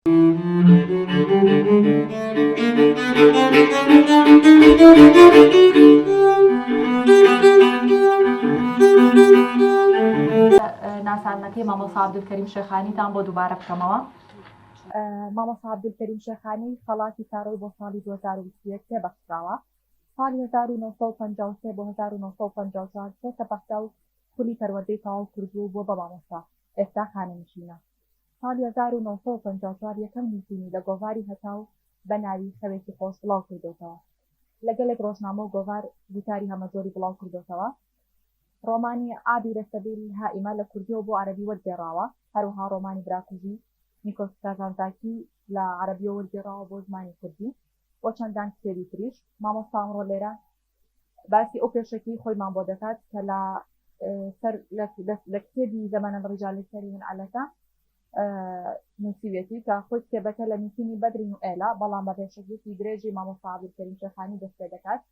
ناسانەکەی مامۆستا عەبدولکەریم شێخانیتان بۆ دووبارە بکەمەوە. مامۆستا عەبدولکەریم شێخانی خەڵاتی کارۆی بۆ ساڵی 2021 تێبەخشراوە. ساڵی 1953 بۆ 1954 تێبەخشرا و خولی پەروەردەی تەواو کردبوو بۆ بە مامۆستا ئێستا خانەنشینە. ساڵی 1954 یەکەم نووسینی لە گۆڤاری هەتاو بە ناوی خەوێکی خۆش بڵاو کردوتەوە. لەگەلێک ڕۆژنامە و گۆڤار وتاری هەمەزۆری بڵاو کردوتەوە. ڕۆمانی ئابی رەسەبیل هائیمە لە کوردیەوە بۆ عەرەبی وەرگێڕاوە. هەروەها ڕۆمانی براکوژی نیکۆس کازانتاکی لە عەرەبیەوە وەرگێڕاوە بۆ زمانی کوردی بۆ چەندان کتێبی تریش. مامۆستا ئەمڕۆ لێرە باسی ئەو پێشەکەی خۆیمان بۆ دەکات کە لە کتێبی زەمانە ڕیجال الکەریم العەلەکە نووسیوێتی کە خۆی کتێبەکە لە نووسینی بەدرین و ئێلا، بەڵام بە پێشەکەیەکی درێژی مامۆستا عەبدولکەریم شێخانی دەست پێ دەکات.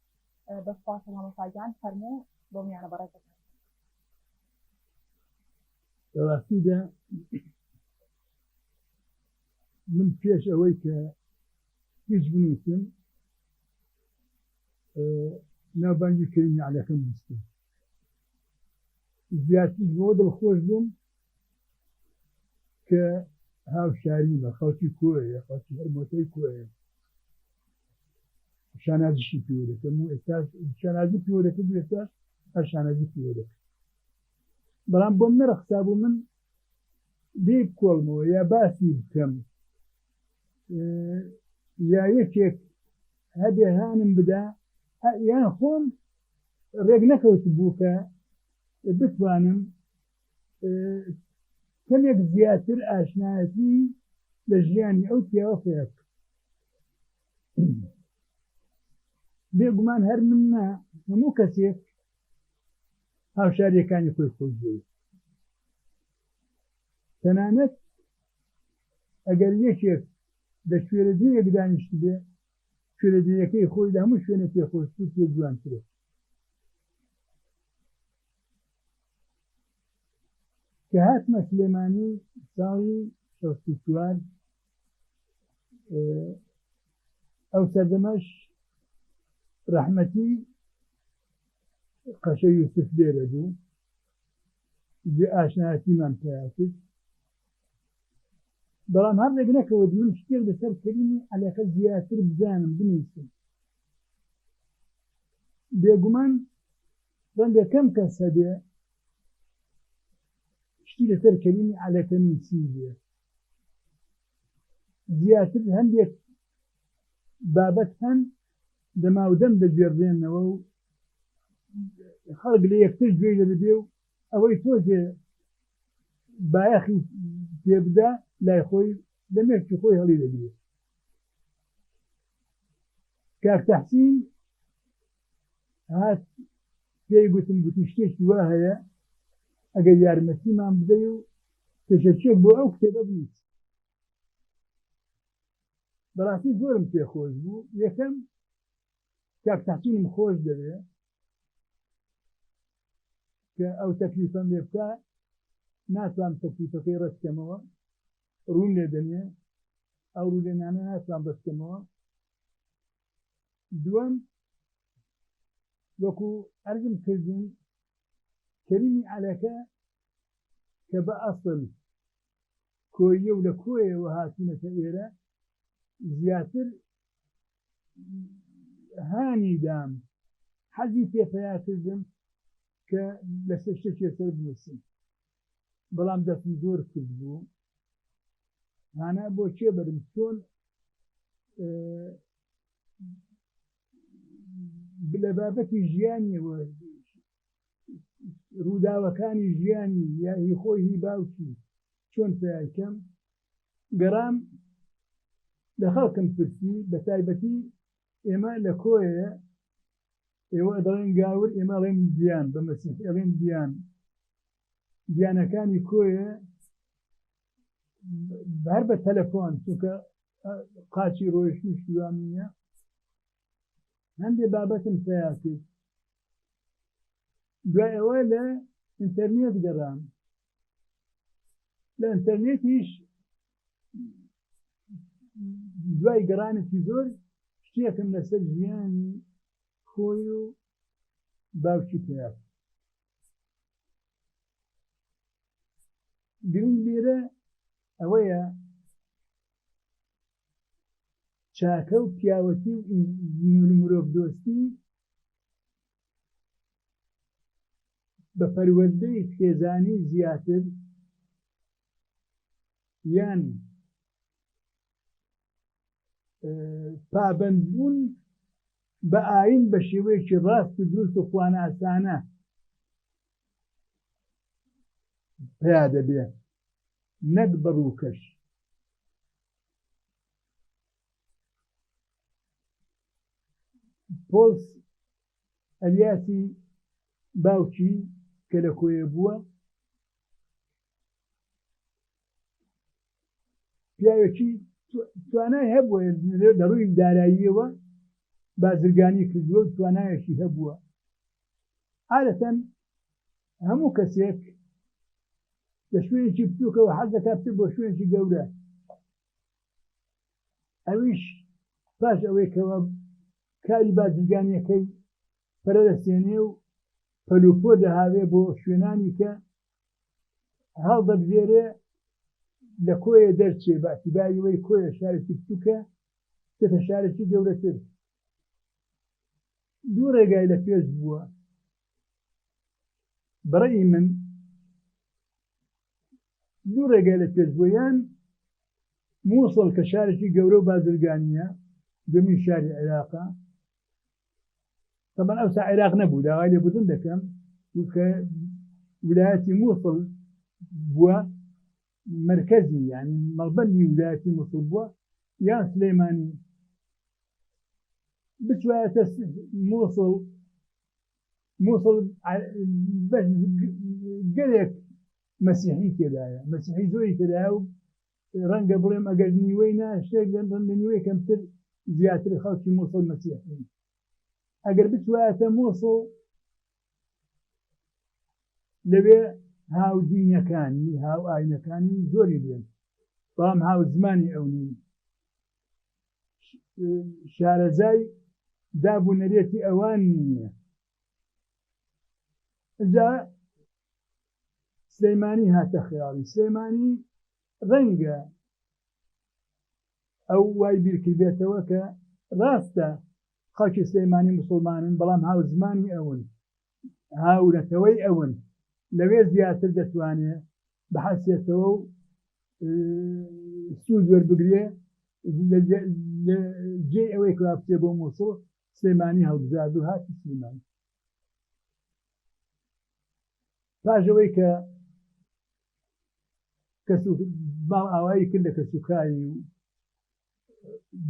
بەسپاسە مامۆستا گیان، فەرموو بۆ میانە بەڕێزەکان. ڕاستیدا من پێش ئەوەی کە هیچ بنووسم ناوبانگی کەریمی عەلیەکەم بیستم. زیاتر بۆ دڵخۆش بووم کە هاوشاریمە، خەڵکی کۆیە، خەڵکی هەرمۆتەی کۆیە، شانازیشی پێوە دەکەم و ئێستاش شانازی پێوە دەکەم و ئێستاش هەر شانازی پێوە دەکەم. بەڵام بۆم نەرەخسا بوو من لێ بکۆڵمەوە یا باسی بکەم یا یەکێک هەبێ هانم بدا یان خۆم ڕێک نەکەوت بوو کە بتوانم کەمێک زیاتر ئاشنایەتی لە ژیانی ئەو پیاوە پێ بکەم. بێگومان هەر من نا، هەموو کەسێک هاوشاریەکانی خۆی خۆش دەوێت. تەنانەت ئەگەر یەکێک لە شوێرەدەیەک دانیشت بێ، شوێرەدەیەکەی خۆی لە هەموو شوێنە پێ خۆشتر پێ جوانترە. کە هاتمە سلێمانی ساڵی 64 ئەو سەردەمەش ڕەحمەتی قەشە یوسف لێرە بوو، ئاشنایەتیمان پێیا کرد. بەڵام هەر ڕێک نەکەوت من شتێک لەسەر کەریمی عەلیەکە زیاتر بزانم بنووسم. بێگومان ڕەنگە کەم کەس هەبێ شتی لەسەر کەریمی عەلیەکە نووسی بێ. زیاتر هەندێک بابەت هەن دەماودەم دەگوێڕێنەوە و خەڵک لە یەکتر گوێی دەبێ و ئەوەی تۆزێ بایەخی پێبدا لای خۆی لە مێشکی خۆی هەڵی دەگرێت. کاک تەحسین هات پێی گوتی شتێکی وا هەیە ئەگەر یارمەتیمان بدەی و پێشەچێک بۆ ئەو کتێبە بنووس. بەڕاستی زۆرم پێ خۆش بوو. یەکەم کاک تەحسینم خۆش دەوێ کە ئەو تەکلیفەم لێ بکا، ناتوان تەکلیفەکەی ڕەتکەمەوە، ڕوون لێ دەنێ، ئەو ڕوولێنانە ناتوان بەستکەمەوە. دووەم وەکو عەرزم کردم کەریمی عەلیەکە کە بە ئەسڵ کۆییە و لە کۆیەوە هاتوونەتە ئێرە، زیاتر هانی دام حەزی پێ پەیا کردم کە لەسەر شتێک سەر بنووسم. بەڵام دەستم زۆر کرد بوو هانە بۆ چێ بەرم چۆن لە بابەتی ژیانیەوە ڕووداوەکانی ژیانی یا هی خۆی هی باوکی چۆن پێیاکەم. گەڕام لە خەڵکم پرسی، بە تایبەتی ئێمە لە کۆیە ئێوە دەڵێن گاور، ئێمە ئەڵێن دییان، بە مەسیح ئەڵێن دییان. دییانەکانی کۆیە هەر بە تەلەفۆن چونکە قاچی ڕۆیشتوش دوام نییە هەندێ بابەتم پێیا کرد. دوای ئەوە لە ئینتەرنێت گەڕام. لە ئینتەرنێتیش دوای گەڕانێکی زۆر شتێکم لەسەر ژیانی خۆی و باوکی پێیان گرنگ لێرە ئەوەیە چاکە و پیاوەتی و مرۆڤ دۆستی بە پەروەردەی خێزانی زیاتر یان پابەندبوون بە ئاین بە شێوەیەکی ڕاست و دروست و خواناسانە پیا دەبێ نەک بەڕووکەش. پۆلس ئەلیاسی باوکی کە لە کۆیە بووە پیاوێکی توانای هەبووە لە ڕووی داراییەوە بازرگانی کردووە و توانایەکی هەبووە. عادەتەن هەموو کەسێک لە شوێنێکی بچووکەوە حەز دەکات بۆ شوێنێکی گەورە، ئەویش پاش ئەوەی کەوە کاری بازرگانیەکەی پەرە دەسێنێ و پەلوپۆ دەهاوێ بۆ شوێنانی کە هەڵدەبژێرێ لە کۆیە دەرچێ بە ئەتیباری وەی کۆیە شارێکی بچووکە بێتە شارێکی گەورەتر. دوو ڕێگای لە پێش بووە. بەڕێی من دوو ڕێگای لە پێش بووە، یان مووسڵ کە شارێکی گەورە و بازرگانیە دومین شاری عێراقا، طبعا ئەوسا عێراق نەبوو داوای لێبوردن دەکەم کە ویلایەتی مووسڵ بووە مرکزی، یعنی مەڵبەندی ویلایەتی مووسڵ بووە، یان سلەیمانی بچوایەتە مووسڵ گەلێک مەسیحی تێدایە، مەسیحی زۆری تێدایە و ڕەنگە بڵێم ئەگەر نیوەی نا شتێک لە نیوەی کەمتر زیاتر خەڵکی مووسڵ مەسیحین. ئەگەر بچوایەتە مووسڵ لەوێ هاودینەکانی هاو ئاینەکانی زۆری بێن، بەڵام هاو زمانی ئەو نین. شارەزای دابوونەرێتی ئەوان نییە. ئەجا سلەیمانی هاتە خەیاڵی. سلەیمانی ڕەنگە ئەو وای بیرکردێتەوە کە ڕاستە خەڵکی سلەیمانی موسڵمانن، بەڵام هاو زمانی ئەون، هاونەتەوەی ئەون، لەوێ زیاتر دەتوانێت بەحەسێتەوە و سوود وەربگرێ لە جێ ئەوەی کە بچێ بۆ مووسڵ. سلەیمانی هەڵبژارد و هاتی سلەیمانی. پاش ئەوەی کە باڵ ئاوایی کرد لە کەسوکاری و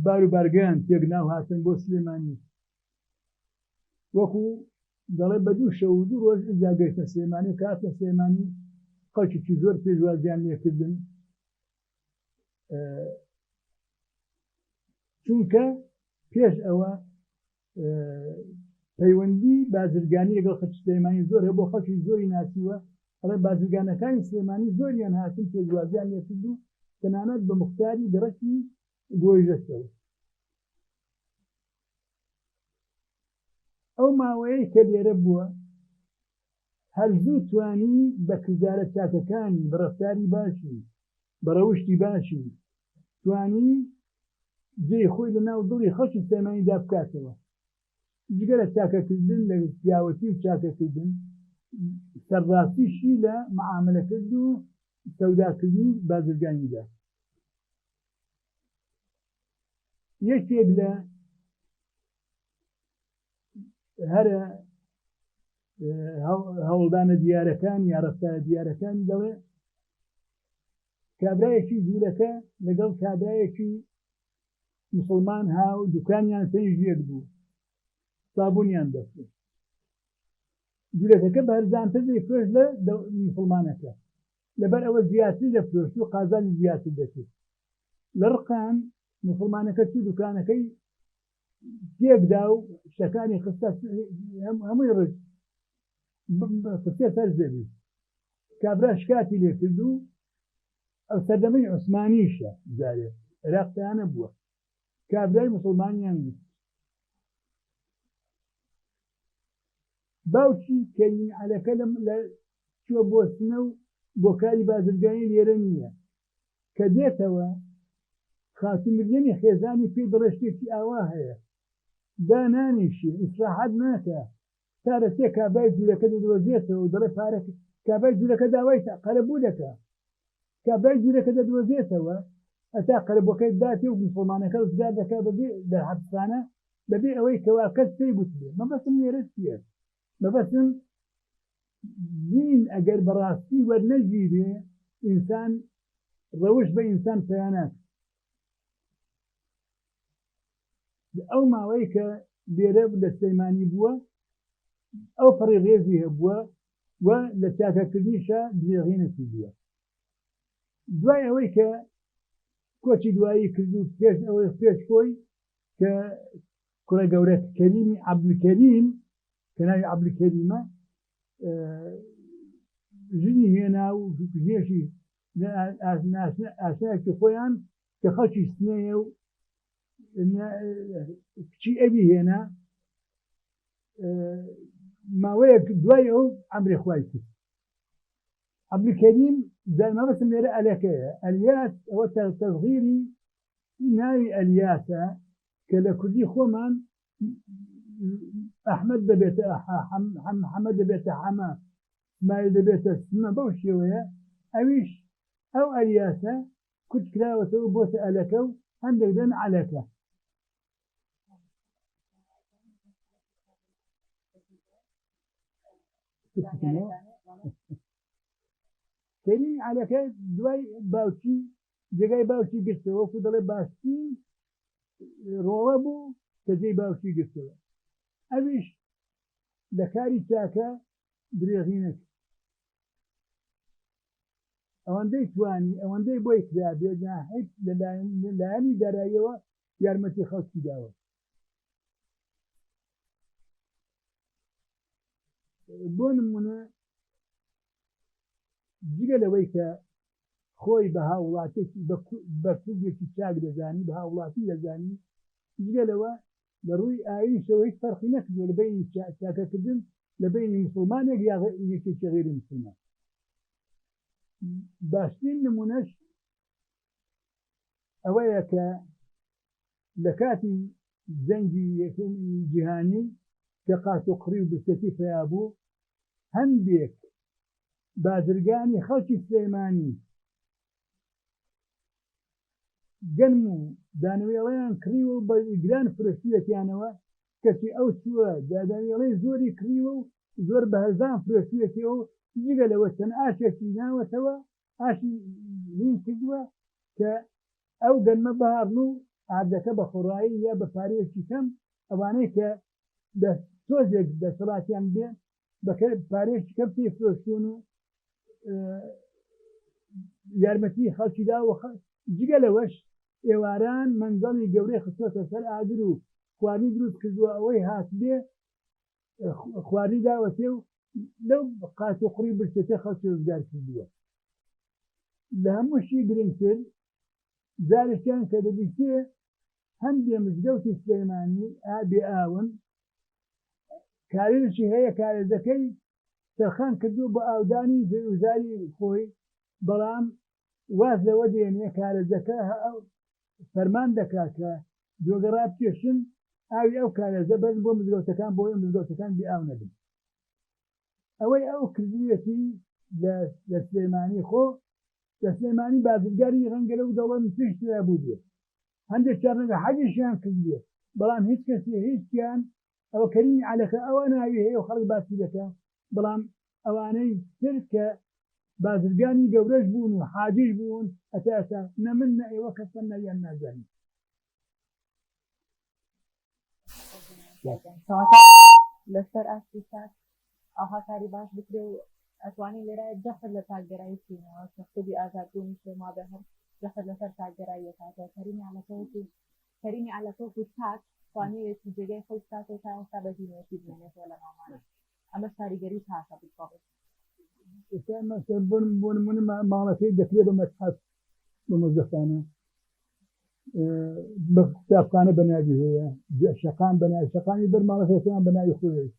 بار و بارگەیان تێک ناو هاتن بۆ سلەیمانی، وەکو دەڵێ بە دوو شەو و دوو ڕۆژ ئجاگەیتە سلەیمانی، کاتە سلەیمانی خەڵکێکی زۆر پێشوازیان لێکردن، چونکە پێش ئەوە پەیوەندی بازرگانی لەگەڵ خەڵکی سلەیمانی زۆر هەیە، بۆ خەڵکی زۆری ناسیوە. ئەڵێ بازرگانەکانی سلەیمانی زۆریان هاتن پێشوازیان لێکرد و تەنانەت بە موختاری گەڕەکی گۆیژەتەوە. ئەو ماوەیەی کە لێرە بووە هەرزوو توانی بە کردارە چاکەکانی، بە ڕەفتاری باشی، بە ڕەوشتی باشی توانی جێی خۆی لە ناو دڵی خەڵکی سلەیمانیدا بکاتەوە. جگەرە چاکەکردن لە پیاوەتی و چاکەکردن، سەرڕاستیشی لە مەعاملەکرد و سەوداکردنی بازرگانیدا. یەکێک لە هەرە هەوڵدانە دیارەکان یا ڕەفتارە دیارەکانی دەڵێ کابرایەکی جوولەکە لەگەڵ کابرایەکی موسڵمان هاو دوکانیان پێش یەک بوو، سابوونیان دەفرۆشت. جوولەکەکە بەرزانتر دەیفرۆشت لە موسڵمانەکە، لەبەر ئەوە زیاتر دەفرۆشت و قازانی زیاتر دەکرد. لە ڕقان موسڵمانەکە چوو دوکانەکەی تێکدا و شتەکانی خستە هەمووی ڕژ خستێ سەر زەوی. کابرا شکاتی لێ کرد و ئەو سەردەمەی عوسمانیشە، جارێ عێراق تەیانە بووە، کابرای مسلمانیان بود باوکی کەریم عەلەکە لە چووە بۆ سنە و بۆ کاری بازرگانی لێرە نییە کە دێتەوە خاتمردێنی خێزانی پێی دەڵێ شتێکی ئاوا هەیە دانانیشی ئیسراحەت ناکە تارەتێ کابرای جوولەکە دەدۆزێتەوە و دەڵێ پارە کابرای جوولەکە داوای قەرەبوو دەکە کابرای جوولەکە دەدۆزێتەوە ئەتا قەرەبووەکەی داتێ و مسلمانەکە ڕزگار دەکا بەبێ لە حەبسخانە بەبێ ئەوەی کەوا کەس پێی گوتبێ مەبەستم لێرە چییە مەبەستم دین ئەگەر بەڕاستی وەرنەگیرێ ئینسان ڕەوش بە ئینسان پەیانات ئەو ماوەی کە لێرە لە سلەیمانی بووە ئەو پەڕی ڕێزی هەبووە و لە چاکەکردنیشە درێغینەتی بووە دوای ئەوەی کە کۆچی دوایی کرد و پێش ئەوەی پێش خۆی کە کوڕە گەورە کەریمی عەبدولکەریم کە ناوی عەبدولکەریمە ژنی هێنا و ژێشی ئاشنایەکی خۆیان کە خەڵکی سنەیە و کچی ئەوی هێنا ماوەیەک دوای ئەو عەمری خوای کرد عەبدولکەریم مەبەستم لێرە ئەلەکەیە ئەلیاس ئەوە تەصغیری ناوی ئەلیاسە کە لە کوردی خۆمان ئەحمەد دەبێتە محەممەد دەبێتە حەمە اسماعیل دەبێتە سمە بەو شێوەیە ئەویش ئەو ئەلیاسە کوچ کراوەتەوە بۆتە ئەلەکە و هەندێک دەن عەلەکە کەریمی عەلەکە دوای باوکی جێگای باوکی گرتەوە وەکو دەڵێ باستی ڕۆوە بوو کە جێی باوکی گرتەوە ئەویش لە کاری چاکە درێغی نەکرد ئەوەندەی توانی ئەوەندەی بۆی کرا بێجا هیچ لەلایەنی داراییەوە یارمەتی خەڵکی داوە بۆ نمونە جگە لەوەی کە خۆی بە هاوڵاتێکی بە کوردێکی چاک دەزانی بە هاوڵاتی دەزانی جگە لەوە لە ڕووی ئاینیشەوە هیچ فەرقی نەکردووە لە بینی چاکەکردن لە بینی مسلمانێک یا یەکێکی غێری مسلمان باشترین نمونەش ئەوەیە کە لە کاتی جەنگی یەکەمی جیهانی کە قاچوقڕی و برسەتی پیا بوو هەندێک بازرگانی خەڵکی سلەیمانی گەنم و دانەوێڵەیان کڕیوە و بە گران فرۆشتوویەتیانەوە کەچی ئەو چووە دانەوێڵەی زۆری کڕیوە و زۆر بە هەرزان فرۆشتوویەتەوە و جگە لەوە چەند ئاشێکی ناوەتەوە ئاشی لین کردووە کە ئەو گەنمە بەهاڕن و ئاردەکە بە خۆڕایی یا بە پارەیەکی کەم ئەوانەی کە تۆزێک دەسەڵاتیان بێ پارەیەکی کەم پێی فرۆشتون و یارمەتی خەڵکی داوە جگە لەوەش ئێواران مەنزەڵی گەورەی خستووەتە سەر ئاگر و خواردنی دروست کردووە ئەوەی هات بێ خواردنی داوەتێ و لەو قاچوقڕی برسێتە خەڵکی ڕزگار کردووە لە هەمووشی گرنگتر جارێکیان کە دەبیستێ هەندێ مزگەوتی سلەیمانی بێ ئاون کارێزی هەیە کارێزەکەی سەرخان کردووە بە ئاودانی وزاری خۆی بەڵام واز لەوە دێنێ کارێزەکە فەرمان دەکات کە جۆگەڕا بکێشن ئاوی ئەو کارێزە بەس بۆ مزگەوتەکان بۆ مزگەوتەکان بێ ئاو نەبن ئەوەی ئەو کردوویەتی لە سلەیمانی خۆ لە سلەیمانی بازرگاری ڕەنگە لەو دەوڵەت پێشترا بوو بێ هەندێک چارنەگە حەجیشیان کرد بێ بەڵام هیچ کەسێ هیچیان ئەوە کەریمی عەلەکە ئەوە ناوی هەیە و خەڵک باسی دەکا بەڵام ئەوانەی تر کە بازرگانی گەورەش بوون و حاجیش بوون ئەتا نە من نە ئێوە کەسە نەویان نازانی لەسەر ئاستی چاک ئاهاکاری باش بکرێ و ئەتوانی لێرە جەخت لە چاکگەرایی بچینەوە شەخصی ئازادبوونی شێما بە هەر جەخت لەسەر چاکگەرایی کاتەوە کەریمی عەلەکەوەکو چاک توانێتی جێگەی خۆی بکاتەوە تا ئێستا بەدینێتی بمێنێتەوە لە ماڵمانە ئەمە کاریگەری چاکە بڵقابێت بۆ نمونە ماڵەکەی دەکرێت بە مەتحەف بە مۆزەفانە کتابخانە بەناوی هەیە شەقام بەناوی شەقامی بەرماڵەکەیان بەناوی خۆی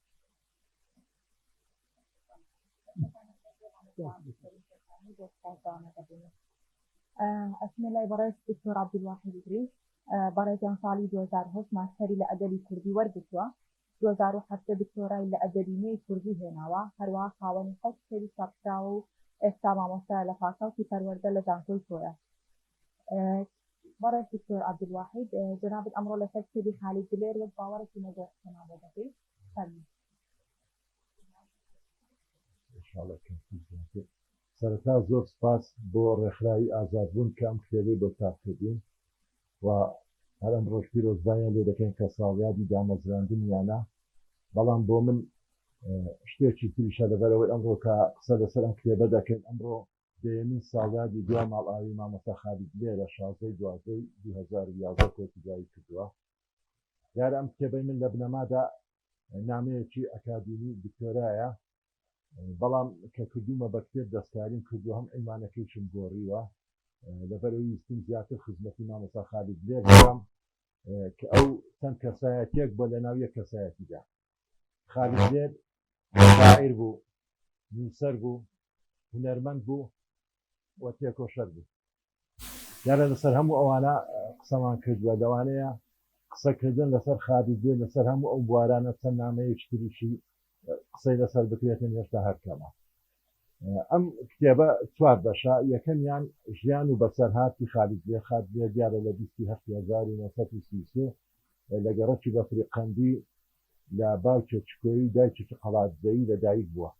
ئەسمە لای بەڕێز دکتۆر عەبدولواحید ئیدریس بەڕێزیان ساڵی 2008 ماستەری لە ئەدەبی کوردی وەرگرتووە 2007 دکتۆرای لە ئەدەبینەی کوردی هێناوە هەروەها خاوەنی حەوت کتێبی چاپکراوە و ئێستا مامۆستایە لە پاساوکی پەروەردە لە زانکۆی تۆیە بەڕێز دکتۆر عەبدولواحید جەنابەت ئەمڕۆ لەسەر کتێبی خالید دلێر وەک باوەڕێکی نەگۆڕ قسەمان بۆ دەکەیت سەرەتا زۆر سپاس بۆ ڕێکخراوی ئازادبوون کە ئەم کتێبەی بۆ تاقیبوون و هەر ئەم ڕۆژ پیرۆزبایان لێ دەکەین کە ساڵیادی دامەزراندنیانە بەڵام بۆ من شتێکی تریشە لەبەرەوەی ئەمڕۆ کە قسە لەسەر ئەم کتێبە دەکەین ئەمڕۆ دەیەمین ساڵیادی دوا ماڵئاوی مامۆستا خالید دلێرە 16/12 2011 کۆتیگایی کردووە دیارە ئەم کتێبەی من لە بنەمادا نامەیەکی ئەکادیمی دکتۆرایە بەڵام کە کردومە بە کتێب دەستکاریم کردو هەم ئەیمانەکەیشم گۆڕیوە لەبەرەوەی ویستم زیاتر خزمەتی مامۆستا خالید دلێر بکەم کە ئەو چەند کەسایەتێک بۆ لە ناو یەک کەسایەتیدا خالید دلێر شاعیر بوو نووسەر بوو هونەرمەند بوو و تێکۆشەر بوو دیارە لەسەر هەموو ئەوانە قسەمان کردووە لەوانەیە قسەکردن لەسەر خالید دلێر لەسەر هەموو ئەو بوارانە چەند نامەیەکی تریشی قسەی لەسەر بکرێتن هێشتا هەرکەمە ئەم کتێبە چوار بەشە یەکەمیان ژیان و بەسەرهاتی خالید دلێر خالید دلێر دیارە لە 1933 لە گەڕەکی بەفریقەندی لە باوکێکی کۆیی دایکێکی قەڵاتزەیی لە دایک بووە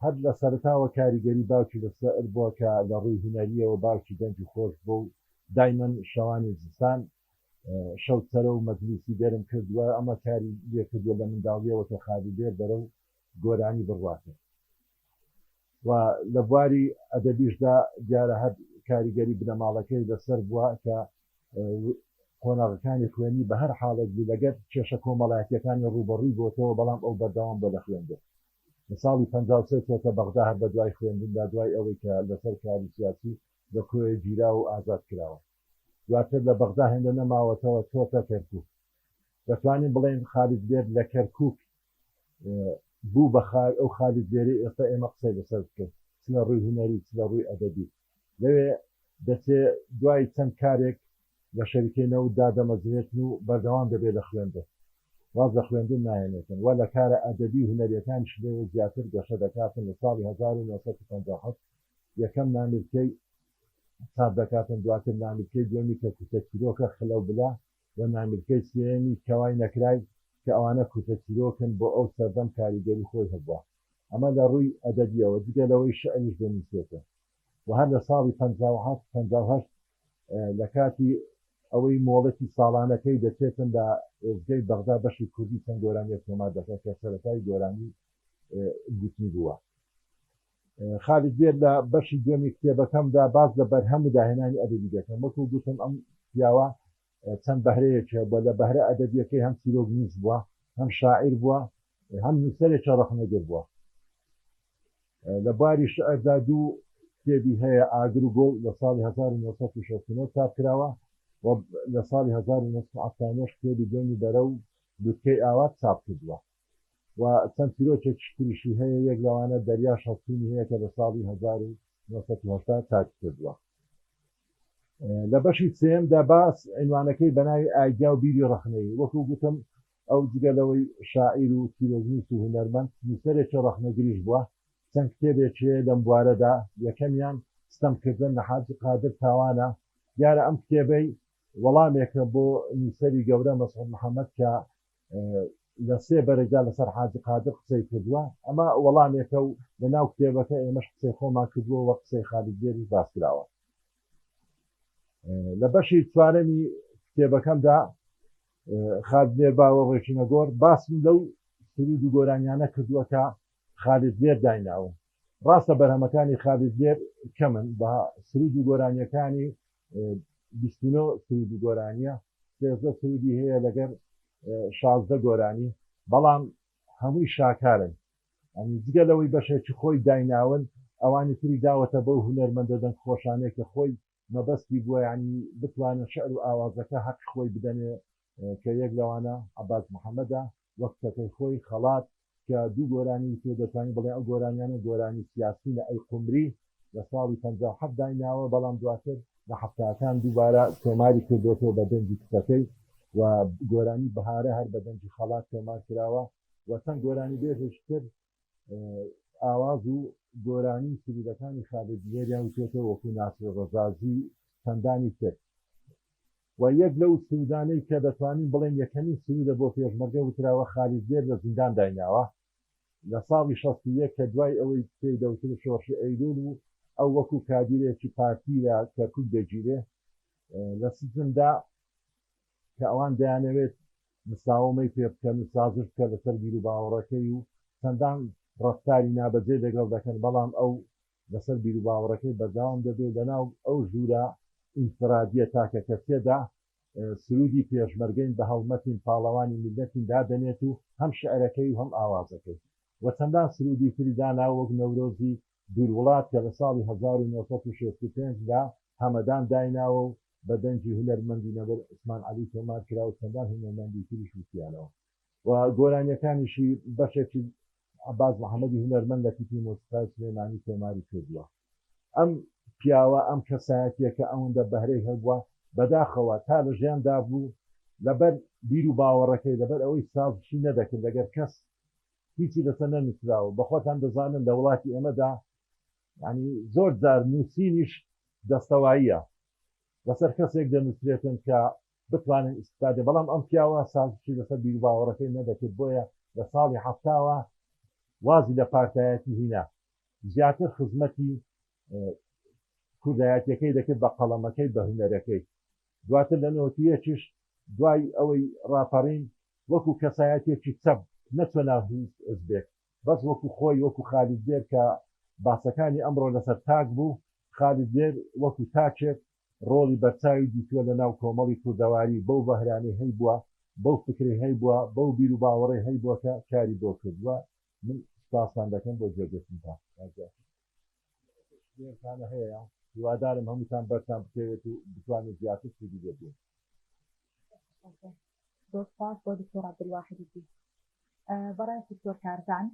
هەر لە سەرەتاوە کاریگەری باوکی لەسەر بووە کە لە ڕووی هونەریەوە باوکی دەنگی خۆش بوو و دایمەن شەوانی زستان شەوچەرە و مەجلیسی دەرم کردووە ئەمە کاری لێ کردووە لە منداڵیەوە کە خالید دلێر بەرەو گۆرانی بڕواتە و لە بواری ئەدەبیشدا دیارە هەر کاریگەری بنەماڵەکەی لەسەر بووە کە قۆناغەکانی خوێنی بە هەر حاڵێک بوو لەگەر کێشە کۆمەڵایەتیەکانی ڕوبەڕووی بۆتەوە بەڵام ئەو بەردەوام بۆ لە خوێندن لە ساڵی 53 چۆتە بەغدا هەر بە دوای خوێندندا دوای ئەوەی کە لەسەر کاری سیاسی لە کۆیە گیرا و ئازاد کراوە دواتر لە بەغدا هێندە نەماوەتەوە چۆتە کەرکووک دەتوانین بڵێن خالید دلێر لە کەرکووک بوو بە ئەو خالید دلێری ئێستا ئێمە قسەی لەسەر بکەین چ لە ڕووی هونەری چ لە ڕووی ئەدەبی لەوێ دەچێت دوای چەند کارێک لە شەریکەی نەوتدا دەمەزرێتن و بەردەوام دەبێت لە خوێندن واز لە خوێندن نایێنێتن و لە کارە ئەدەبی هونەریەکانیش لێوە زیاتر گەشە دەکاتن لە ساڵی 1957 یەکەم نامیرکەی چاپ دەکاتن دواتر نامیرکەی دومی کە کوتەچیرۆکە خلەو بلا و نامیرکەی سێمی کەوای نەکرای کە ئەوانە کوتەچیرۆکن بۆ ئەو سەردەم کاریگەری خۆی هەبووە ئەمە لە ڕووی ئەدەبیەوە جگە لەوەی شەعریش دەنووسێتە و هەر لە ساڵی 58 لە کاتی ئەوەی مۆڵەتی ساڵانەکەی دەچێتن لە ئێزگەی بەغدا بەشی کوردی چەند گۆرانی تۆمار دەکات کە سەرەتای گۆرانی گوتنی بووە خالید دلێر لە بەشی دومی کتێبەکەمدا باز لە بەرهەم و داهێنانی ئەدەبی دەکەم وەکو گوتم ئەم پیاوە چەند بەهرەیەکی بۆ لە بەهرە ئەدەبیەکەی هەم چیرۆکنووس بووە هەم شاعیر بووە هەم نووسەرێکی ڕەخنەگەر بووە لە بواری شعردا دوو کتێبی هەیە ئاگر و گۆڵ لە ساڵی 1969 چاپ کراوە و لە ساڵی 1970 کتێبی دومی بەرە و لوتکەی ئاوات چاپ کردووە و چەند چیرۆکێکی تریشی هەیە یەک لەوانە دەریا شەڵسوونی هەیە کە لە ساڵی 1970 چاپ کردووە لە بەشی سێمدا باس عنوانەکەی بەناوی ئایدیا و بیری ڕەخنەیی وەکو گوتم ئەو جگەلەوەی شاعیر و چیرۆکنووس و هونەرمەند نووسەرێکی ڕەخنەگریش بووە چەند کتێبێکی لەم بوارەدا یەکەمیان ستەمکردن لە حاجی قادر تاوانە دیارە ئەم کتێبەی وەڵامێکە بۆ نووسەری گەورە مەسعود محەممەد کە لە سێ بەرەجا لەسەر حاجی قادر قسەی کردووە ئەمە وەڵامێکە و لە ناو کتێبەکە ئێمەش قسەی خۆمان کردووە وە قسەی خالید دلێری باس کراوە لە بەشی چوارەمی کتێبەکەمدا خالید دلێر باوەڕێکی نەگۆڕ باسم لەو سرود و گۆرانیانە کردووە کە خالید دلێر دایناون ڕاستە بەرهەمەکانی خالید دلێر کەمن بە سرود و گۆرانیەکانی 29 سرود و گۆرانیە 13 سرودی هەیە لەگەر 16 گۆرانی بەڵام هەمووی شاکارن جگە لەوەی بەشێکی خۆی دایناون ئەوانی تری داوەتە بەو هونەرمەندە دەنگ خۆشانەیە کە خۆی مەبەستی بووە ینی بتوانە شعر و ئاوازەکە حەق خۆی بدەنێ کە یەک لەوانە عەباس محەممەدە وەک کەتەی خۆی خەڵات کە دوو گۆرانی تۆ دەتوانین بڵێ ئەو گۆرانیانە گۆرانی سیاسی لە ئەی قمری لە ساڵی 57 دایناوە بەڵام دواتر لە هەفتاکان دووبارە تۆماری کردوەوە بە دەنجی کچەکەی و گۆرانی بەهارە هەر بە دەنجی خەڵات تۆمار کراوە و چەند گۆرانی بێژتر ئاواز و گۆرانی سرودەکانی خالدیێریان وتێتەوە وەکو ناسر ڕەزازی چەندانی تر و یەک لەو سرودانەی کە دەتوانین بڵێن یەکەمین سرودە بۆ پێشمەرگە وتراوە خالیدێر لە زیندان دایناوە لە ساڵی 61 کە دوای ئەوەی پێی دەوتر شۆڕشی ئەیلول و ئەو وەکو کادیرێکی پارتی لە کەرکوک دەگیرێ لە سزمدا کە ئەوان دەیانەوێت مساومەی پێ بکەن و سازش بکە لەسەر بیر و باوەڕەکەی و چەندان ڕەفتاری نابەجێ لەگەڵ دەکەن بەڵام ئەو لەسەر بیر و باوەڕەکەی بەرداوام دەبێت لەناو ئەو ژوورە ئینفرادیە تاکە کەسێدا سرودی پێشمەرگەین بە هەڵمەتین پاڵەوانی میلەتین دادەنێت و هەم شعرەکەی و هەم ئاوازەکەی و چەندان سرودی تری دانا وەک نەورۆزی دووروڵات کە لە ساڵی 1965 دا هەمەدان دایناوە و بە دەنجی هونەرمەندی نەبەر عوسمان عەلی تۆمار کرا و چەندان هونەرمەندی تریش وتیانەوە و گۆرانیەکانیشی بەشێکی عەباس محەممەدی هونەرمەند لە تیپی مۆسیقای سلێمانی تۆماری کردووە ئەم پیاوە ئەم کەسایەتیەکە ئەوەندە بەهرەی هەبووە بەداخەوە تا لە ژیاندا بوو لەبەر بیر و باوەڕەکەی لەبەر ئەوەی سازشی نەدەکرد لەگەر کەس هیچی لەسەر نەنووسراوە بەخۆتان دەزانن لە وڵاتی ئێمەدا ینی زۆر جار نووسینیش دەستەواییە لەسەر کەسێک دەنووسرێتن کە بتوانن ئیستفادە بەڵام ئەم پیاوە سازشی لەسەر بیر و باوەڕەکەی نەدەکرد بۆیە لە ساڵی هەفتاوە وازی لە پارتایەتی هینا زیاتر خزمەتی کوردایەتیەکەی دەکرد بە قەڵەمەکەی بە هونەرەکەی دواتر لە نۆتیەکیش دوای ئەوەی ڕاپەڕین وەکو کەسایەتێکی چەپ نەچۆ ناهووس ئزبێک بەس وەکو خۆی وەکو خالیدێر کە باسەکانی ئەمڕۆ لەسەر تاک بوو خالیدێر وەکو تاچێت ڕۆڵی بەرچاوی دیتووە لە ناو کۆمەڵی کوردەواری بەو بەهرانەی هەی بووە بەو فکری هەی بووە بەو بیر و باوەڕی هەی بووە کە کاری بۆ کردووە من سپاسان دەکەم بۆ جێگەستنتان هەیە هیوادارم هەمووتان بەرتان بکەوێت و بتوانێت زیاتر سودی بێت زۆر سپاس بۆ دکتۆر عەبدولواحید الدین بەڕای دکتۆر کارزان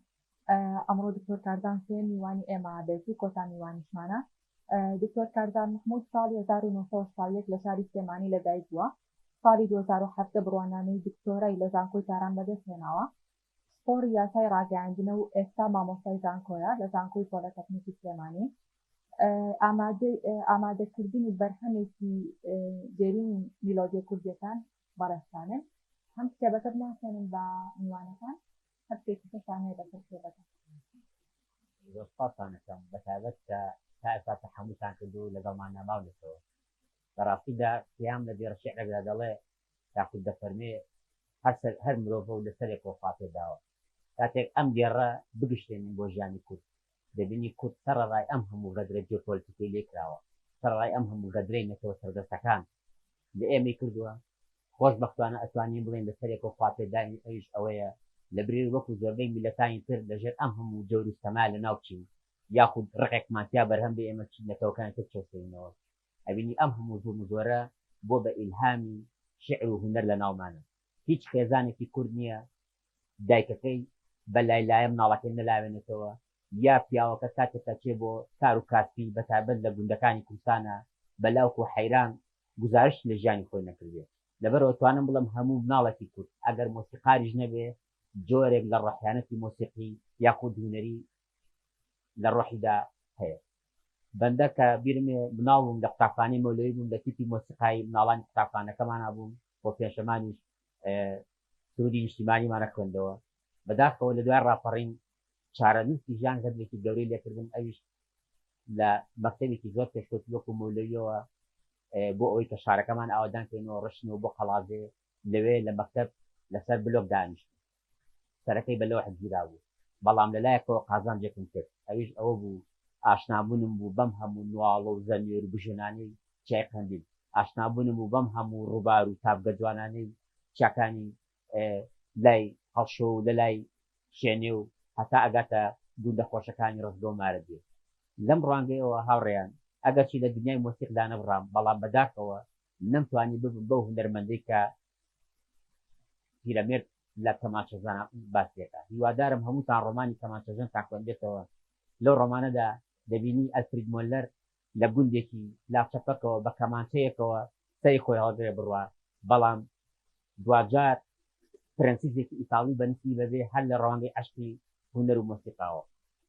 ئەمڕۆ دکتۆر کارزان سێ میوانی ئێمە بێتی کۆتا میوانیشمانە دکتۆر کارزان محمود ساڵی 1970 لە شاری سلێمانی لەدایک بووە ساڵی 2007 بڕوانامەی دکتۆرای لە زانکۆی تاران بەدەستهێناوە سپۆری یاسای ڕاگەیاندنە و ئێستا مامۆستای زانکۆیە لە زانکۆی پۆلەتەکنیکی سلێمانی ئامادەکردنی بەرهەمێکی دێرین میلۆدیە کوردیەکان بەڕێستانن هەم کتێبەکە بناسێنن بە میوانەکان هەر شتێکی ترشان هەیە لەسەر کتێبەکە زۆر سپاسانەکەم بەتایبەت کە تا ئێستا تەحەمووتان کردو لەگەڵمان نەماونێتەوە بەڕاستیدا قیام لە دێرە شیعرێکدا دەڵێ تاکو دەفەرمێ هەر مرۆڤە و لەسەرێکەوە خوا داوە کاتێک ئەم دێڕە بگشتێنین بۆ ژیانی کورد دەبینی کورد سەرڕای ئەم هەموو غەدرە جیۆپۆلیتیکەی لێکراوە سەرڕای ئەم هەموو غەدرەی نەتەوە سەردەستەکان لە ئێمەی کردووە خۆشبەختانە ئەتوانین بڵێن لەسەرێکەوە خوا پێدانی ئەویش ئەوەیە لە برێ وەکو زۆربەی میلەتانی تر لەژێر ئەم هەموو جەور و سەما لە ناوچین یاخود ڕقێکمانتیا بەرهەم بێ ئێمە چین نەتەوەکانی تر چۆسەینەوە ئەبینی ئەم هەموو زۆر زۆرە بۆ بە ئیلهامی شعر و هونەر لە ناومانە هیچ خێزانێکی کورد نییە دایکەکەی بە لایلایە مناڵەکەی نەلاوێنێتەوە یا پیاوەکە کاتێکە چێ بۆ کار و کاسبی بەتابەت لە گوندەکانی کوردستانە بەلاوکو حەیران گزارش لە ژیانی خۆی نەکردێت لەبەرەوە توانم بڵم هەموو مناڵێکی کورد ئەگەر مۆسیقاریش نەبێ جۆرێک لە ڕەحیانەتی مۆسیقی یاخود هونەری لە ڕۆحیدا هەیە بەندە کە بیرمێ مناڵم لە قوتابخانەی مەولەوی بووم لە تیپی مۆسیقایی مناڵانی قوتابخانەکەمانە بووم بۆ پێشەمانیش سرودی نیشتیمانیمانە خوێندەوە بەداخەوە لە دوای ڕاپەڕین چارەنووسی ژیان هەدلێکی گەورەی لێکردن ئەویش لە مەکتەبێکی زۆر پێشکەوتی وەکو مەولەویەوە بۆ ئەوەی کە شارەکەمان ئاوادانکەینەوە ڕشنەوە بۆ قەڵازێ لەوێ لە مەکتەب لەسەر بلۆک دانیشت سەرەکەی بە لەوحت گیرا بوو بەڵام لەلایەکەوە قازانجێکم کرد ئەویش ئەوە بوو ئاشنابوونم بوو بەم هەموو نواڵە و زەمێر و بژێنانەی چای قەندیل ئاشنابوونم بوو بەم هەموو ڕووبار و تابگە جوانانەی چاکانی لای هەڵشۆ و لە لای شوێنێ و هەتا ئەگاتە دوو دەخۆشەکانی ڕزگە و مارە بێت لەم ڕوانگەیەوە هاوڕێیان ئەگەرچی لە دنیای مۆسیقدا نەبڕام بەڵام بەداخەوە نەمتوانی ببم بەو هونەرمەندەی کە پیرەمێرد لە کەمانچەزان باسیەکە هیوادارم هەمووتان ڕۆمانی کەمانچەژن تاکوێنێتەوە لەو ڕۆمانەدا دەبینی ئەلفرید مۆلەر لە گوندێکی لاچەپەکەوە بە کەمانچەیەکەوە سەری خۆی هەڵگرێ بڕوا بەڵام دوجار پرەنسیزێکی ئیتاڵی بەنسی بەبێ هەر لە ڕەوانگەی عەشقی هونەر و مۆسیقاوە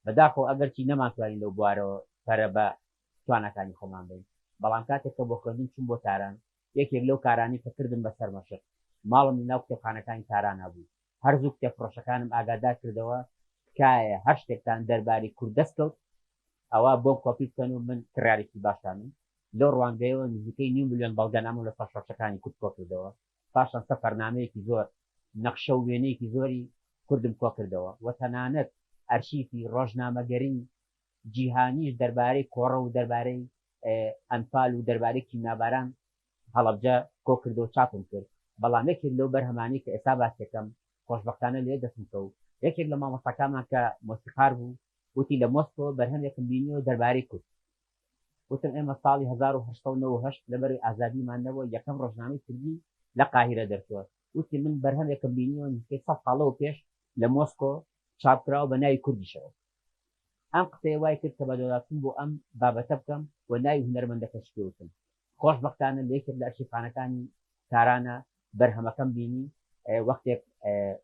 بەداخەوە ئەگەرچی نەمانتوانین لەو بوارەوە پەرە بە توانەکانی خۆمان بین بەڵام کاتێک کە بۆ خوێندن چوون بۆ تاران یەکێک لەو کارانی کە کردم بەسەر مەشق ماڵم ناو کتێبخانەکانی تارانە بوو هەرزوو کتێبفرۆشەکانم ئاگادار کردەوە تکایە هەر شتێکتان دەربارەی کورد دەستکەوت ئەوە بۆ کۆپی بکەن و من کڕارێکی باشانم لەو ڕوانگەیەوە نزیکەی 9 ملیۆن بەڵگەنامە لە فەرشۆشەکانی کورد کۆ کردەوە پاشان سەفەرنامەیەکی زۆر نەخشە و وێنەیەکی زۆری کوردم کۆ کردەوە و تەنانەت ئەرشیفی ڕۆژنامەگەری جیهانیش دەربارەی کۆڕە و دەربارەی ئەنفال و دەربارەی کیمناباران هەڵەبجە کۆ کردەوە چاپم کرد بەڵام یەکێک لەو بەرهەمانی کە ئێستا باسیەکەم خۆشبەختانە لێ دەستم کەوت یەکێک لە مامۆستاکانمان کە مۆسیقار بوو وتی لە مۆسکۆ بەرهەمێکم بینیەوە دەربارەی کورد وتم ئێمە ساڵی 1998 لەبەر ئازادیمانەوە یەکەم ڕۆژنامەی کوردی لە قاهیرە دەرچووە وتی من بەرهەمێکم بینیەوە نزیکەی 100 ساڵەوە پێش لە مۆسکۆ چاپکراوە بە ناوی کوردیشەوە ئەم قسەیە وای کرد کە بەدەوڵاتم بۆ ئەم بابەتە بکەم و ناوی هونەرمەندەکەش پێوتم خۆشبەختانە لە یەکێک لە ئەرشیفخانەکانی تارانە بەرهەمەکەم بینی وەختێک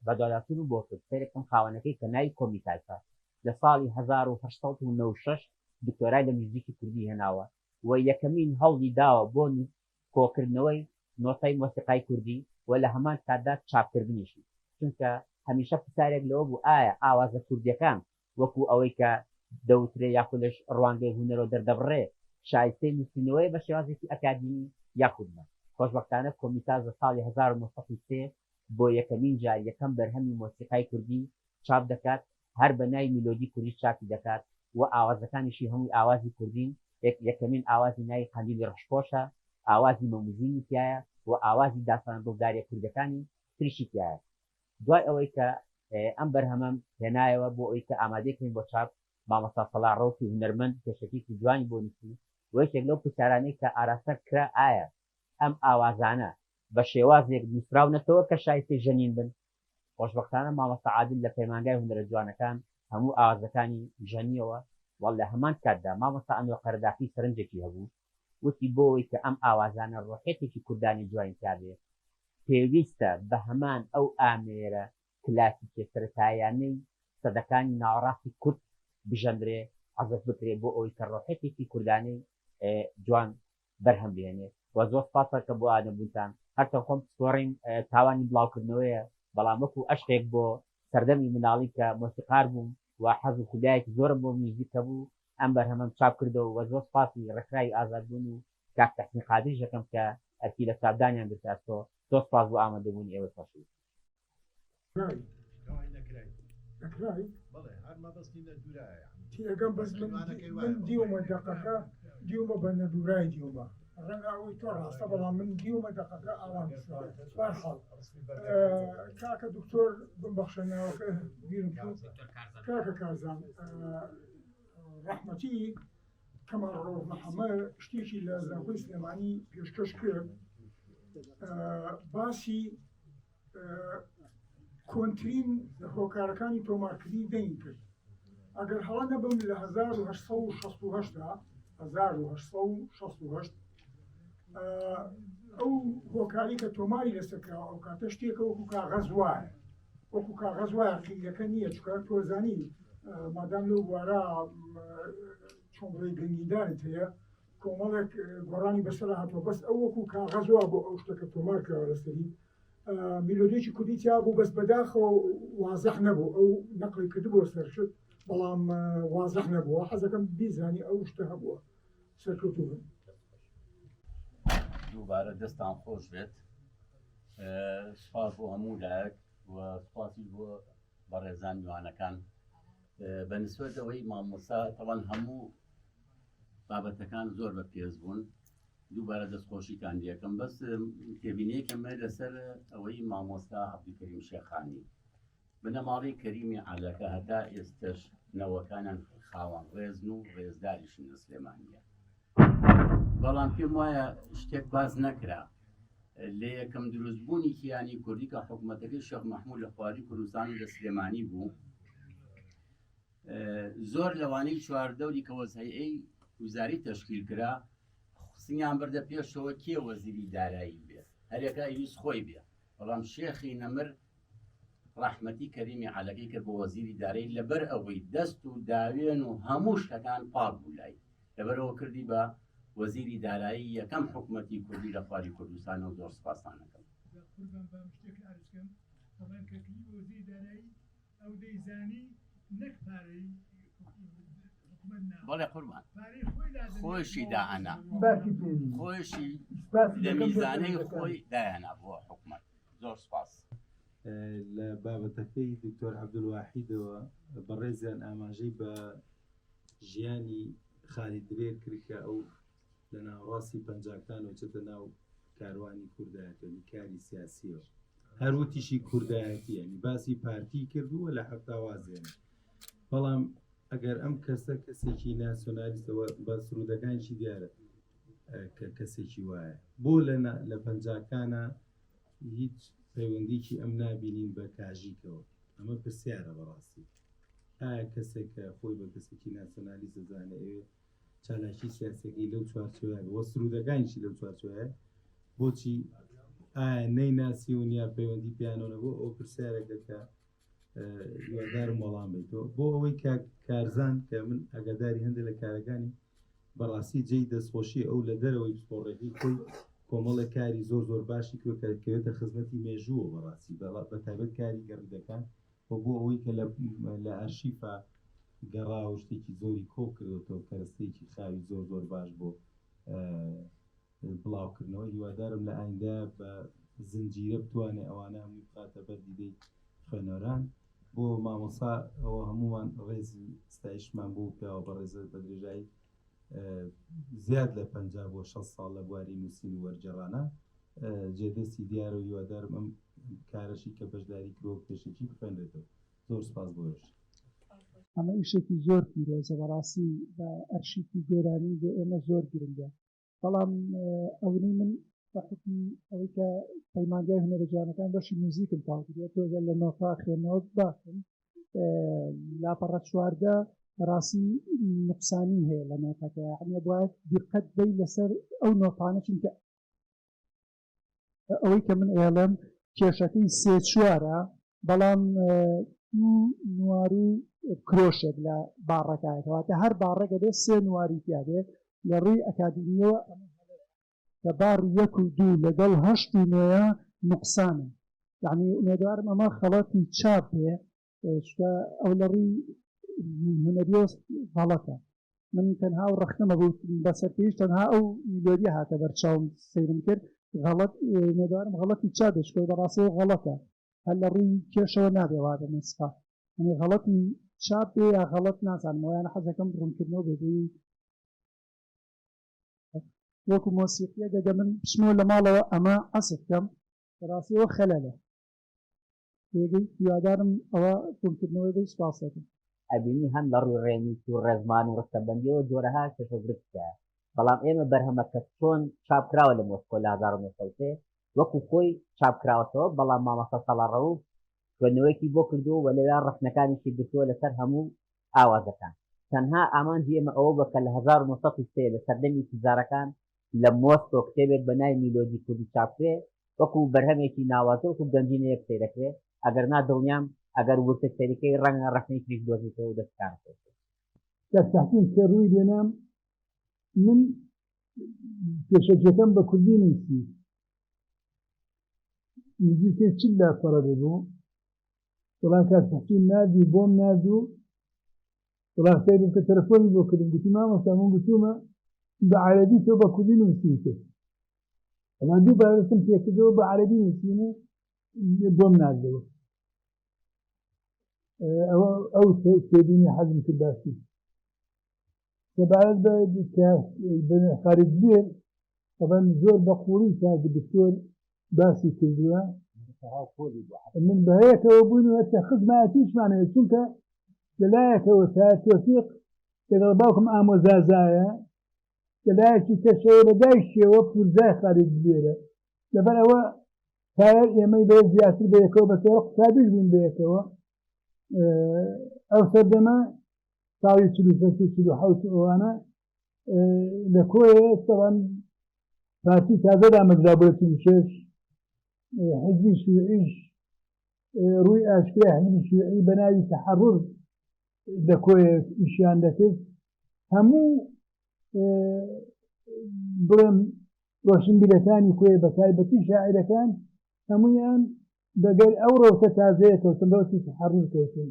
بەدەوڵاتون بۆ کرد سەرێکم خاوەنەکەی کە ناوی کۆمیتایفە لە ساڵی 1996 دکتۆرای لە میوزیکی کوردی هێناوە و یەکەمین هەوڵی داوە بۆ کۆکردنەوەی نۆتای مۆسیقای کوردی و لە هەمان کاتدا چاپکردنیشی چونکە هەمیشە پرسیارێک لەوە بوو ئایا ئاوازە کوردیەکان وەکو ئەوەی کە دەوترێ یاخود لەش ڕوانگەی هونەرەوە دەردەبڕێ شایستەی نووسینەوەی بە شێوازێکی ئەکادیمی یاخودمە خۆشبەختانە کۆمیتاز لە ساڵی 1993 بۆ یەکەمین جار یەکەم بەرهەمی مۆسیقای کوردی چاپ دەکات هەر بە ناوی میلۆدی کوردی چاپی دەکات و ئاوازەکانیشی هەمووی ئاوازی کوردین یەکەمین ئاوازی ناوی قەندیلی ڕەشپۆشە ئاوازی مەموزینی تایە و ئاوازی داستانگۆڤداریە کوردەکانی تریشی تایە دوای ئەوەی کە ئەم بەرهەمەم هێنایەوە بۆ ئەوی کە ئامادەکەین بۆ چاپ مامۆستا سەڵاح ڕەوسی هونەرمەند پێشەکێکی جوانی بۆ نووسی و یەکێک لەو پرسیارانەی کە ئاراستە کرا ئایا ئەم ئاوازانە بە شێوازێک نووسراونەتەوە کە شایستەی ژەنین بن خۆشبەختانە مامۆستا عادل لە پەیمانگای هونەرە جوانەکان هەموو ئاوازەکانی ژەنیەوە وەڵ لە هەمان کاتدا مامۆستا ئەنوە قەرداخی سەرنجێکی هەبوو وتی بۆ ئەوەی کە ئەم ئاوازانە ڕۆحێتێکی کوردانی جوانی تابێت پێویستە بە هەمان ئەو ئامێرە کلاسیکێ سەرەتایانەی سەدەکانی ناوەڕاستی کورد بژەندرێ عەزەت بکرێت بۆ ئەوەی کە ڕۆحێتێکی کوردانەی جوان بەرهەم بێنێ و زۆر سپاسە کە بۆ ئادەبوونتان هەرتە خۆم سۆڕین تاوانی بڵاوکردنەوەیە بەڵام وەکو ئەشتێک بۆ سەردەمی مناڵی کە مۆسیقار بووم و حەز و خودایەکی زۆرم بۆ میوزیکە بوو ئەم بەرهەمەم چاپ کردەوە و زۆر سپاسی ڕێکخراوی ئازادبوون و کاک تەحسین قادری یەکەم کە ئەرکی لە چاپدانیان گرتاستۆ زۆر سپاس بۆ ئامادەبوونی ئێوە خۆشویست تیەکەم بەس من دیومە دەقەکە دیومە بە نەدورای دیومە ڕەنگە ئەوەی تۆ ڕاستە بەڵام من دیومە دەقەکە ئاوان بەرحەڵ کاکە دکتۆر بمبەخشەنەوەکە بیرم کاکە کارزان ڕەحمەتی کەمال ڕۆژ محەممەد شتێکی لە زانکۆی سلێمانی پێشکەش کرد باسی کۆنترین هۆکارەکانی تۆمارکردنی دەنگ کرد ئەگەر هەڵە نەبم لە 1968 ئەو هۆکاری کە تۆماری لەسەرکراوە ئەو کاتە شتێکە وەکو کاغەز وایە وەکو کاغەز وایە قیلەکە نییە چکار تۆزانی مادام لەو بوارە چۆنڕێی گەنگیدانت هەیە کۆمەڵێک گۆڕانی بەسەر هاتووە بەس ئەو وەکو کاغەز وا بۆ ئەو شتەکە تۆمار کراوە لەسەری میلۆدیێکی کوردی تیا بوو بەس بەداخەوە وازەح نەبوو ئەو نەقڵی کردبووە سەرشت بەڵام وازەح نەبووە حەزەکەم بیزانی ئەو شتە هەبووە سەرکەوتوو بن دووبارە دەستان خۆش بێت سپاس بۆ هەموو لایەک و سپاسی بۆ بەڕێزان میوانەکان بە نسبەت ئەوەی مامۆستا تەڵەن هەموو بابەتەکان زۆر بە پێز بوون دووبارە دەستخۆشیتان دیەکەم بەس تێبینەیەکەمە لەسەر ئەوەی مامۆستا عەبدولکەریم شێخانی بنەماڵی کەریمی عەلەکە هەتا ئێستش نەوەکانیان خاوەن ڕێزن و ڕێزداریشن لە سلێمانیە بەڵام پێم وایە شتێک باز نەکرا لە یەکەم دروستبوونی کیانی کوردی کە حکوومەتەکەی شێخ مەحموود لە خواری کوردستان و لە سلێمانی بوو زۆر لەوانەی چواردەوری کە وەزهەیەی وزاری تەشکیل کرا سنگیان بردە پێشەوە کێ وەزیری دارایی بێت هەرێکا ویست خۆی بێ بەڵام شێخی نەمر ڕەحمەتی کەریمی عەلەقەی کرد بۆ وەزیری دارایی لەبەر ئەوەی دەست و داوێن و هەموو شتەکان پاک بوو لای لەبەرەوە کردی بە وەزیری دارایی یەکەم حکوومەتی کوردی لە خواری کوردستانە و زۆر سوپاسانەکەم بەڵێ قوربان خۆشی داهەنا خۆشی لە میزانەی خۆی دایەنا بۆ حکوومەت زۆر سوپاس لە بابەتەکەی دکتۆر عەبدولواحیدەوە بەڕێزیان ئاماژەی بە ژیانی خانی درێر کردکە ئەو لە ناوڕاستی پەنجاکانەوە چێتە ناو کاروانی کوردایەتەوە کاری سیاسیەوە هەروتیشی کوردایەتی ینی باسی پارتی کردووە لە حەفتاوازێن بەڵام ئەگەر ئەم کەسە کەسێکی ناسیۆنالیستەوە بە سرودەکانشی دیارە کە کەسێکی وایە بۆ لە پەنجاکانە هیچ پەیوەندیکی ئەم نابینین بە کاژیکەوە ئەمە پرسیارە بەڕاستی ئایا کەسێک کە خۆی بە کەسێکی ناسیۆنالیست دەزانێت ئەوێ چالاکی سیاسەکەی لەو چوارچێوەیە وە سرودەکانیشی لەو چوارچێوەیە بۆچی ئایا نەیناسیون یا پەیوەندی پیانەوە بۆ ئەو پرسیارێکە کە هیوادارم وەڵام بیتەوە بۆ ئەوەی کارزان کە من ئاگاداری هەندێک لە کارەکانی بەڕاستی جێی دەستخۆشی ئەو لە دەرەوەی پسپۆڕێکی خۆی کۆمەڵە کاری زۆر زۆر باشی کردکەوێتە خزمەتی مێژووە بەڕاستی بە تایبەت کاری گەڕیدەکان بۆ ئەوەی کە لە ئەرشیفا گەڕا و شتێکی زۆری کۆ کردێتەوە کەرەستەیەکی خاوی زۆر زۆر باش بۆ بڵاوکردنەوە هیوادارم لە ئایندا بە زنجیرە بتوانێت ئەوانە هەمووی بخاتە بەر دیدەی خوێنەران بۆ مامۆسا ئەوە هەمومان ڕێزی ستایشمان بوو پیاوە بە ڕێزە بە درێژایی زیاد لە 50 بۆ 60 ساڵ لە بواری نووسین و وەرجێڕانە جێدەستی دیارە و هیوادارم ئەم کارەشی کە بەشداری کرۆ پێشێکی بخوێنرێتەوە زۆر سپاس بۆش ئەمە ئیشێکی زۆر پیرۆزە بەڕاستی بە ئەرشیفی گۆرانی بۆ ئێمە زۆر گرنگە بەڵام ئەوەی من بە حکمی ئەوەی کە پەیمانگای هونەرە جوانەکان بەشی موزیکم تاوکرێت تۆگە لە نۆتا خوێندنەوە باکەم لاپەڕە چواردە ڕاستی نقصانی هەیە لە نۆتەکە یعنی باید دیقەت بی لەسەر ئەو نۆتانە چونکە ئەوەی کە من ئێڵم کێشەکەی سێ چوارە بەڵام نوار و کرۆشێک لە باڕەکایەتەوەتە هەر باڕێکە بێت سێ نواری پیادێت لە ڕووی ئەکادمیەوە کە باڕی 1 و 2 لەگەڵ 8 و 9 نقصانە یعنی ئومێدوارم ئەمە خەڵەتی چاپ بێ ئەو لە ڕووی هونەریۆ غەڵەتە من تەنها و ڕەختەمە بوو بەسەر پێش تەنها ئەو میلۆدیە هاتە بەرچاوم سەیرم کرد غەڵەت ئومێدوارم غەڵەتی چاپ بێت شکۆی بەڕاستی غەڵەتە هەر لە ڕووی کێشەوە نابێ وادە نسخە یعنی غەڵەتی چاپ بێ یا غەڵەت نازانم یان حەزەکەم ڕوونکردنەوە بێ وەکو مۆسیقیە دەگە من بچمۆ لە ماڵەوە ئەمە ئەسف بکەم بەڕاستیەوە خەلەلە پێگەی هیوادارم ئەوە ڕوونکردنەوەی بێ سوپاس دەکەم ئەبینی هەم لە ڕووی ڕێنووس و ڕێزمان و ڕستەبەندیەوە جۆرەها کێشەگرفتە بەڵام ئێمە بەرهەمەکە چۆن چاپکراوە لە مۆسکۆ لە 1970 وەکو خۆی چاپکراوەتەوە بەڵام مامەسە سەڵاڕەوە خوێندنەوەیکی بۆ کردو و لەوێیان ڕەخنەکانیشی گرتووە لەسەر هەموو ئاوازەکان تەنها ئامانجی ئێمە ئەوە بکە لە 1970 لە سەردەمی تیجارەکان لە مۆسکۆ کتێبێک بە ناوی میلۆدی کوردی چاپکرێ وەکو بەرهەمێکی ناوازە وەکو گەنجینەیەک سەیرەکرێت ئەگەر نا دڵنیام ئەگەر ورتە سەریکەی ڕەنگە ڕەخنەی تریش دۆزیتەوە و دەستکار تحسین کە ڕووی دێنام من پێشەکەم بە کوردی نووسی نزیکەی چل لاپەڕە ببوو وڵام کات تحسین نادی بۆم نادوو وڵام سەیرم کە تەلەفۆنی بۆ کردم گوتی مامۆستا من گوتوومە بە عەرەبی تۆ بە کوردی نووسیتە وڵام دوو بارەسم پێکردەوە بە عەرەبی نووسینە بۆم نادەوە ئەو سێبینی حەزم کرد باسی سەبارەت بە خارجبێن طبعا زۆر بە قوڵی تا دکتۆر باسی کردووە من بەهەیەکەوە بووین و هەتا خزمەتیشمانەیە چونکە لەلایەکەوە تا تۆفیق کە باوکم ئامۆزازایە لەلایەکی کەسەوە لەدای شێوە پورزای خارج بێرە لەبەرەوە تاەر ئێمەی بە زیاتر بەیەکەوە بەسەر قوتابیش بووین بەیەکەوە ئەو سەردەمە ساڵی 1940 ئەوانە لە کۆیە تەوان پارتی تازە دامەزرا بۆ 46 حزبی شیوعیش ڕووی ئاشکرای حزبی شیوعی بە ناوی تەحەڕڕ لە کۆیە ئیشیان دەکرد هەموو بڵێم ڕۆشنبیرەکانی کۆیە بە تایبەتی شاعیرەکان هەمویان بەگەر ئەو ڕۆتە تازەیە کەوتن ڕۆتی تەحەڕڕ کەوتن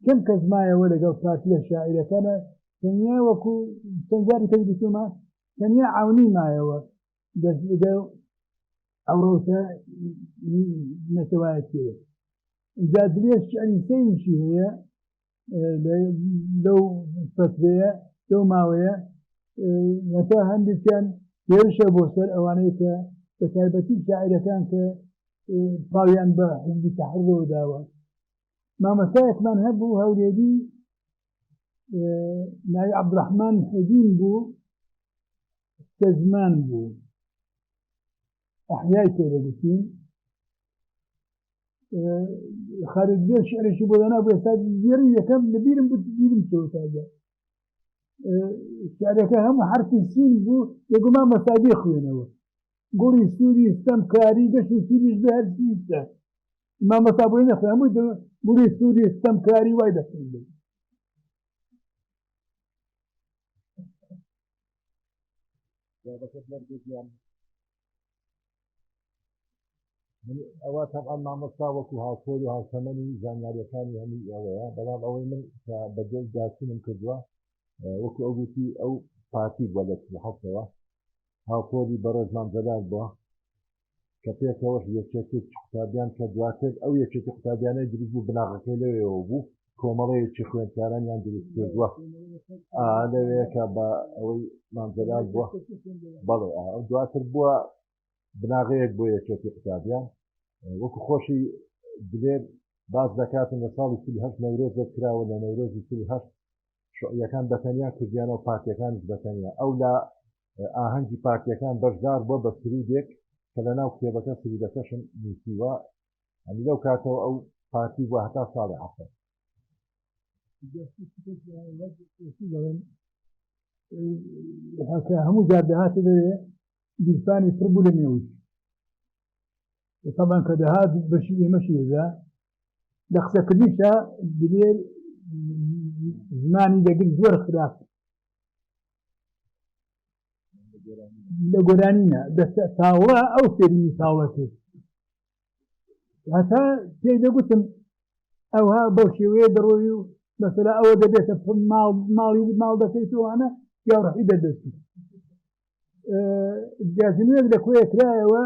کەم کەس مایەوە لەگەڵ پارتی لە شاعیرەکانە تەنیا وەکو چەند جاری کەس گوتومە تەنیا عاونی مایەوە لەگەڵ ئەو ڕۆتە نەتەوایەتیەوە جا درێژ شیعری سەیریشی هەیە لەو فترەیە لەو ماوەیە هەتا هەندێکیان هێرشە بۆ سەر ئەوانەیە کە بە تایبەتی شاعیرەکان کە پاڵیان بە حزبی تەحەڕڕەوە داوە مامەسایەکمان هەبوو هەولێری ناوی عەبدوڕەحمان حەدین بوو سەزمان بوو ئەحیای پێ دەگوتین خارجبێر شعرێکی بۆ دانا بۆ ئێستا زێڕی یەکەم لەبیرم بوو بیرم چۆ تازە شعرەکە هەموو حرفی سین بوو لەگومان مەسادی خوێنەوە گوڵی سووری ستەمکاری گەشت و سووریش بە هەرسیستە مامەسا بۆی نەخوێن هەمووی گوڵی سووری ستەمکاری وای دەخوێن ئەوە تەبعاً مامۆستا وەکو هاوکۆر و هاوتەمەنی زانیاریەکانی هەمووی ئەوەیە بەڵام ئەوەی من کە بەدڵ داچینم کردووە وەکو ئەو گوتی ئەو پارتی بووە لە حەوتەوە هاوکۆری بەڕێزمان جەلال بووە کە پێکەوەش یەکێتی قوتابیان کە دواتر ئەو یەکێتی قوتابیانەی دروست بوو بناغەکەی لەوێەوە بوو کۆمەڵەیەکی خوێندکارانیان دروست کردووە لەوەیە کە بە ئەوەی مامجەلال بووە بەڵێ ئەو دواتر بووە بناغەیەک بۆ یەکێتی قوتابیان وەکو خۆشی دلێر باز دەکاتن لە ساڵی 38 نەورۆزێک کراوە لە نەورۆزی 38 شوعیەکان بەتەنیا کردیانە و پارتیەکانش بەتەنیا ئەو لە ئاهەنگی پارتیەکان بەشدار بۆ بە سرودێک کە لە ناو کتێبەکە سرودەکەشم نووسیوە هەمی لەو کاتەوە ئەو پارتی بووە هەتا ساڵی عەفە هەموو جار دەهاتە لەوێ بیرفانی پڕ بوو لە نێوش طبعا کە دەهات بەشی ئێمەشی دەدا لە قسەکردنیشە دلێر زمانی دەگرت زۆر خراپ لە گۆرانینە تاوڵە ئەو فێری تاوڵە کرد هەتا پێی دەگوتم ئەوها بەو شێوەیە دەڕۆی و مەسەلا ئەوە دەبێتە ماڵ دەکەیتەوەوانە یا ڕەحی دەدەستی جازمێک لە کۆیە کرایەوە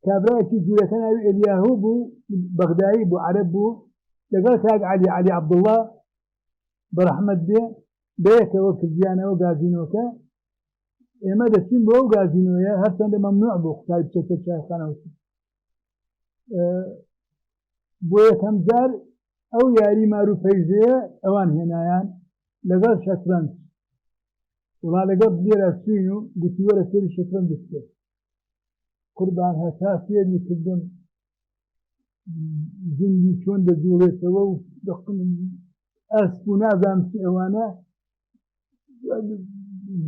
کابراایەکی جوورەکە ناوی ئەلیاهوو بوو بەغدایی بوو عەرەب بوو لەگەڵ کاک عەلی عەبدوڵڵا بەڕەحمەت بێ بەیەکەوە کردیانەوە گازینۆکە ئێمە دەچین بۆ ئەو گازینۆیە هەرچەندە مەمنوع بوو قوتابی بچێتە چایخانەوە بۆ یەکەم جار ئەو یاری ماروفەیزەیە ئەوان هێنایان لەگەڵ شەترەنج وڵا لەگەڵ لێرە چین و گوتی وەرە فێری شەترەنج بکرێت قوربان هەتا فێری کردم زنگی چۆن دەجوڵێتەوە و ئەسپ و نازانم چی ئەوانە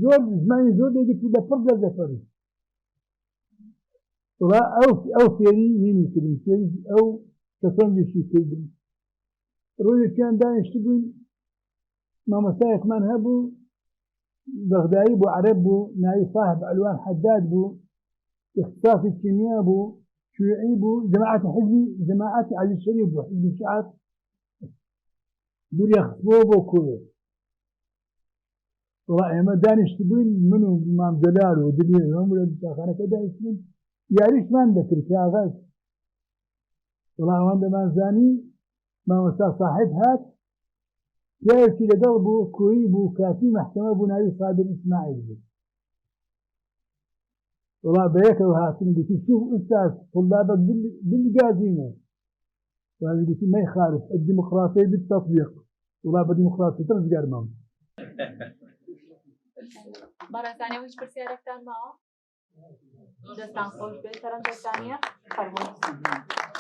زۆر زمانی زۆر دەگرت و لەپڕ دەردەفەڕی وڵا ئەو فێری هینی کردم فێری ئەو شەترەنجێکی کردم ڕۆژێکیان دانیشت بووین مامۆستایەکمان هەبوو بەغدایی بوو عەرەب بوو ناوی صاحب ئەلوان حەداد بوو اختصاصی کیمیا بوو شیوعی بوو جەماعەتی عەلی شەریف بوو حزبی شیعەت دووری خستبووە بۆ کۆیە وڵا ئێمە دانیشت بووین من و مام جەلال و دلێر هەموو لە چاخانەکە دانیشتین یاریشمان دەکرد کە ئاغاز وڵا ئەوان دەمانزانی مامۆستا صاحب هات پیاوێکی لەگەڵ بوو کۆیی بوو کاتی مەحکەمە بوو ناوی سادر ئیسماعیل بوو وڵا بەیەکەوە هاتن گوتی شوف ئوستاز طلابك بالغازينة وهذا قلت ما يخالف الديمقراطية بالتطبيق ولا بالديمقراطية ترجع مام بەڕێزانێ هیچ پرسیارێکتان ماوە؟ دەستان خۆش بێت سەرنجەکانیە فەرمووی.